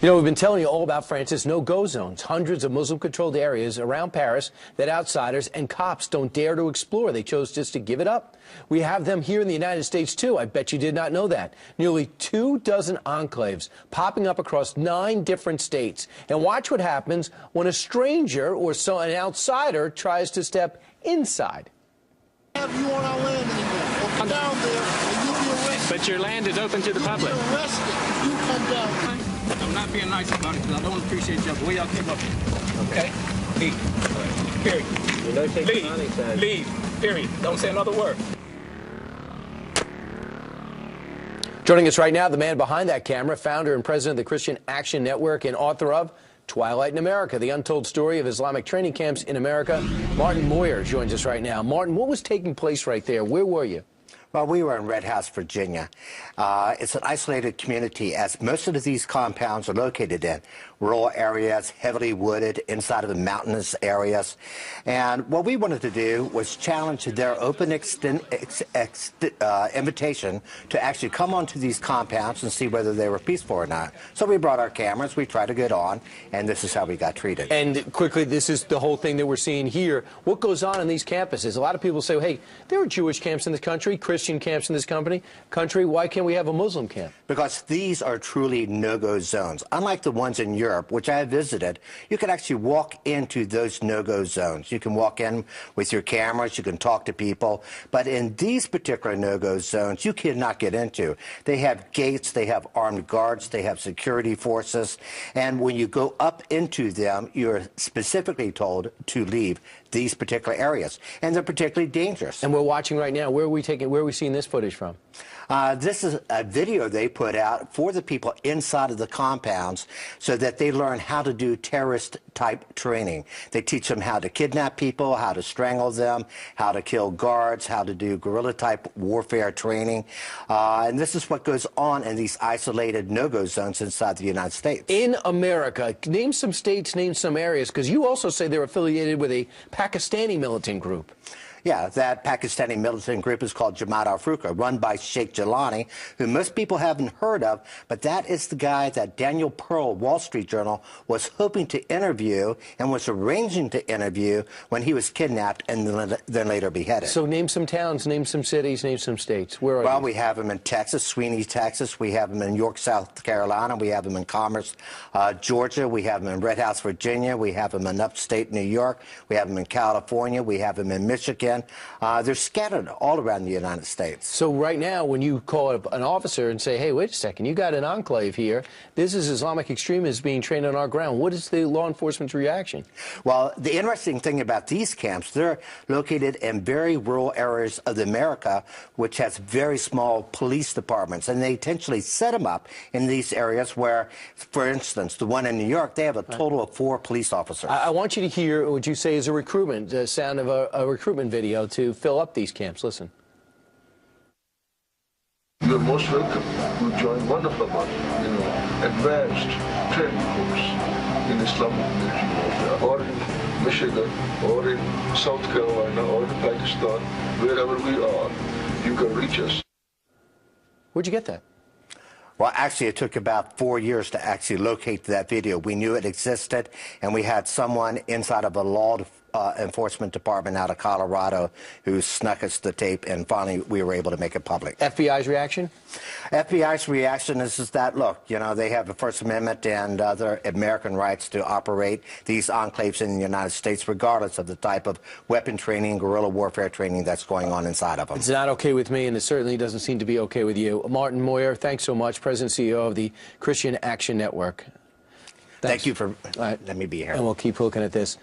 You know, we've been telling you all about France's no-go zones, hundreds of Muslim-controlled areas around Paris that outsiders and cops don't dare to explore. They chose just to give it up. We have them here in the United States, too. I bet you did not know that. Nearly 24 enclaves popping up across 9 different states. And watch what happens when a stranger or an outsider tries to step inside. Have you on our land anymore? Come down there and you'll be arrested. But your land is open to the public. You're arrested if you come down. I'm not being nice about it because I don't appreciate y'all. The way y'all came up here. Okay? Leave. Period. You know, take leave. Leave. Period. Don't say another word. Joining us right now, the man behind that camera, founder and president of the Christian Action Network and author of Twilight in America, the untold story of Islamic training camps in America. Martin Moyer joins us right now. Martin, what was taking place right there? Where were you? Well, we were in Red House, Virginia. It's an isolated community, as most of these compounds are located in rural areas, heavily wooded, inside of the mountainous areas. And what we wanted to do was challenge their open invitation to actually come onto these compounds and see whether they were peaceful or not. So we brought our cameras, we tried to get on, and this is how we got treated. And quickly, this is the whole thing that we're seeing here. What goes on in these campuses? A lot of people say, hey, there are Jewish camps in this country, Christian camps in this country. Why can't we have a Muslim camp? Because these are truly no-go zones. Unlike the ones in Europe, which I have visited, you can actually walk into those no-go zones. You can walk in with your cameras, you can talk to people, but in these particular no-go zones, you cannot get into. They have gates, they have armed guards, they have security forces, and when you go up into them, you're specifically told to leave these particular areas, and they're particularly dangerous. And we're watching right now. Where are we seeing this footage from? This is a video they put out for the people inside of the compounds so that they learn how to do terrorist-type training. They teach them how to kidnap people, how to strangle them, how to kill guards, how to do guerrilla-type warfare training. And this is what goes on in these isolated no-go zones inside the United States. In America, name some states, name some areas, because you also say they're affiliated with a Pakistani militant group. Yeah, that Pakistani militant group is called Jamaat al-Furqa, run by Sheikh Jelani, who most people haven't heard of, but that is the guy that Daniel Pearl, Wall Street Journal, was hoping to interview and was arranging to interview when he was kidnapped and then later beheaded. So name some towns, name some cities, name some states. Where are Well, you? we have him in Texas, Sweeney, Texas. We have him in York, South Carolina. We have him in Commerce, Georgia. We have him in Red House, Virginia. We have him in upstate New York. We have him in California. We have him in Michigan. They're scattered all around the United States. So right now, when you call an officer and say, hey, wait a second, you got an enclave here, this is Islamic extremists being trained on our ground, what is the law enforcement's reaction? Well, the interesting thing about these camps, they're located in very rural areas of America, which has very small police departments, and they intentionally set them up in these areas where, for instance, the one in New York, they have a total of 4 police officers. I want you to hear what you say is a recruitment, the sound of a recruitment video to fill up these camps. Listen. You're most welcome to join one of our, advanced training course in Islamic military warfare, or in Michigan, or in South Carolina, or in Pakistan, wherever we are, you can reach us. Where'd you get that? Well, actually, it took about 4 years to actually locate that video. We knew it existed, and we had someone inside of a law enforcement department out of Colorado who snuck us the tape, and finally we were able to make it public. FBI's reaction? FBI's reaction is that, look, they have the First Amendment and other American rights to operate these enclaves in the United States, regardless of the type of weapon training, guerrilla warfare training that's going on inside of them. It's not okay with me, and it certainly doesn't seem to be okay with you. Martin Moyer, thanks so much, President and CEO of the Christian Action Network. Thank you for letting me be here. And we'll keep looking at this.